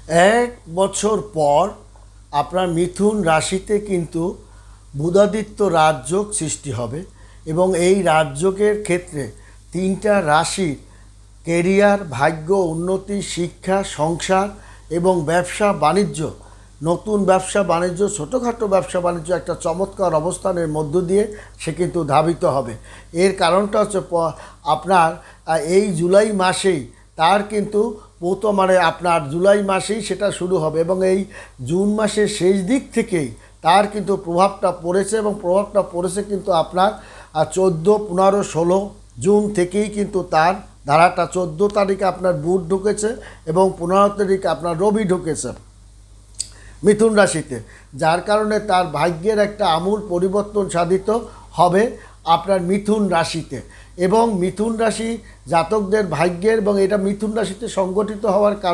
এক বছর পর আপনার মিথুন রাশিতে কিন্তু বুধাদিত্য রাজযোগ সৃষ্টি হবে এবং এই রাজযোগের ক্ষেত্রে তিনটা রাশির কেরিয়ার, ভাগ্য, উন্নতি, শিক্ষা, সংসার এবং ব্যবসা বাণিজ্য, নতুন ব্যবসা বাণিজ্য, ছোটোখাটো ব্যবসা বাণিজ্য একটা চমৎকার অবস্থানের মধ্য দিয়ে সে কিন্তু ধাবিত হবে। এর কারণটা হচ্ছে আপনার এই জুলাই মাসেই তার কিন্তু মানে আপনার জুলাই মাসেই সেটা শুরু হবে এবং এই জুন মাসের শেষ দিক থেকেই তার কিন্তু প্রভাবটা পড়েছে এবং প্রভাবটা পড়েছে কিন্তু আপনার 14, 15, 16 জুন থেকেই কিন্তু তার ধারাটা 14 তারিখে আপনার বুধ ঢুকেছে এবং 15 তারিখে আপনার রবি ঢুকেছে মিথুন রাশিতে, যার কারণে তার ভাগ্যের একটা আমূল পরিবর্তন সাধিত হবে আপনার মিথুন রাশিতে। এবং মিথুন রাশি জাতকদের ভাগ্যের এবং এটা মিথুন রাশিতে সংগঠিত হওয়ার কারণে